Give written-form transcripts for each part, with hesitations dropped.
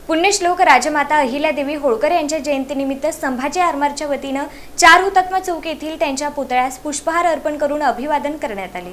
पुण्यश्लोक राजमाता अहिल्यादेवी होळकर यांच्या जयंतीनिमित्त संभाजी आरमारच्या वतीनं 4 हुतात्मा चौक येथील त्यांच्या पुतळ्यास पुष्पहार अर्पण करून अभिवादन करण्यात आले।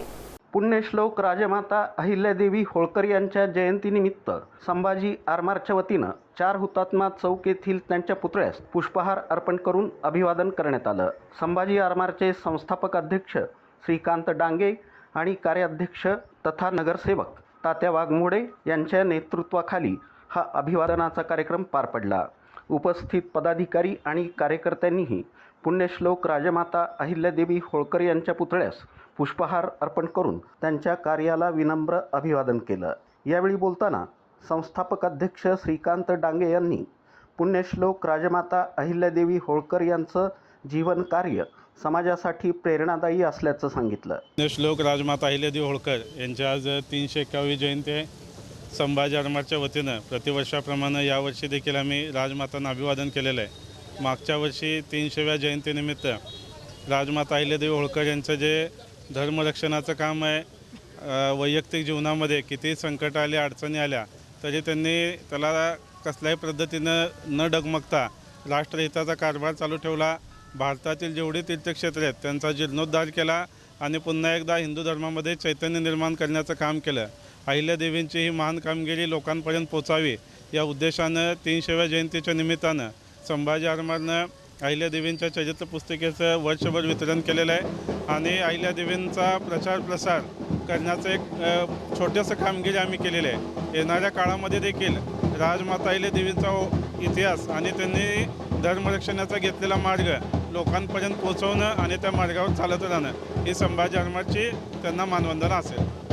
पुण्यश्लोक राजमाता अहिल्यादेवी होळकर यांच्या जयंतीनिमित्त संभाजी आरमारच्या वतीनं 4 हुतात्मा चौक येथील त्यांच्या पुतळ्यास पुष्पहार अर्पण करून अभिवादन करण्यात आलं। संभाजी आरमारचे संस्थापक अध्यक्ष श्रीकांत डांगे आणि कार्याध्यक्ष तथा नगरसेवक तात्या वाघमोडे यांच्या नेतृत्वाखाली हा अभिवादनाचा कार्यक्रम पार पडला। उपस्थित पदाधिकारी आणि कार्यकर्त्यांनीही पुण्यश्लोक राजमाता अहिल्यादेवी होळकर यांच्या पुतळ्यास पुष्पहार अर्पण करून त्यांच्या कार्याला विनम्र अभिवादन केलं। यावेळी बोलताना संस्थापक अध्यक्ष श्रीकांत डांगे यांनी पुण्यश्लोक राजमाता अहिल्यादेवी होळकर यांचं जीवन कार्य समाजासाठी प्रेरणादायी असल्याचं सांगितलं। पुण्यश्लोक राजमाता अहिल्यादेवी होळकर यांच्या आज 351वी जयंती आहे। संभाजी आरमारच्या वतीनं प्रतिवर्षाप्रमाणे यावर्षी देखील आम्ही राजमातांना अभिवादन केलेलं आहे। मागच्या वर्षी 300व्या जयंतीनिमित्त राजमाता अहिल्यादेवी होळकर यांचं जे धर्मरक्षणाचं काम आहे, वैयक्तिक जीवनामध्ये किती संकट आले, अडचणी आल्या तरी त्यांनी त्याला कसल्याही पद्धतीनं न डगमगता राष्ट्रहिताचा कारभार चालू ठेवला। भारतातील जेवढी तीर्थक्षेत्र आहेत त्यांचा जीर्णोद्धार केला आणि पुन्हा एकदा हिंदू धर्मामध्ये चैतन्य निर्माण करण्याचं काम केलं। अहिल्यादेवींची ही महान कामगिरी लोकांपर्यंत पोचावी या उद्देशानं 300व्या जयंतीच्या निमित्तानं संभाजी आरमारनं अहिल्यादेवींच्या चरित्र पुस्तिकेचं वर्षभर वितरण केलेलं आहे आणि अहिल्यादेवींचा प्रचार प्रसार करण्याचं एक छोटंसं कामगिरी आम्ही केलेलं आहे। येणाऱ्या काळामध्ये देखील राजमाता अहिल्यादेवींचा इतिहास आणि त्यांनी धर्मरक्षणाचा घेतलेला मार्ग लोकांपर्यंत पोहोचवणं आणि त्या मार्गावर चालत राहणं ही संभाजी आरमारची त्यांना मानवंदना असेल।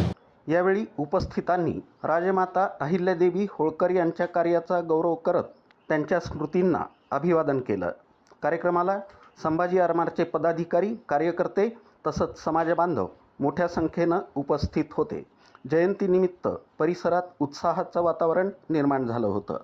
यावेळी उपस्थितांनी राजमाता अहिल्यादेवी होळकर यांच्या कार्याचा गौरव करत त्यांच्या स्मृतींना अभिवादन केलं। कार्यक्रमाला संभाजी आरमारचे पदाधिकारी, कार्यकर्ते तसंच समाजबांधव मोठ्या संख्येनं उपस्थित होते। जयंतीनिमित्त परिसरात उत्साहाचं वातावरण निर्माण झालं होतं।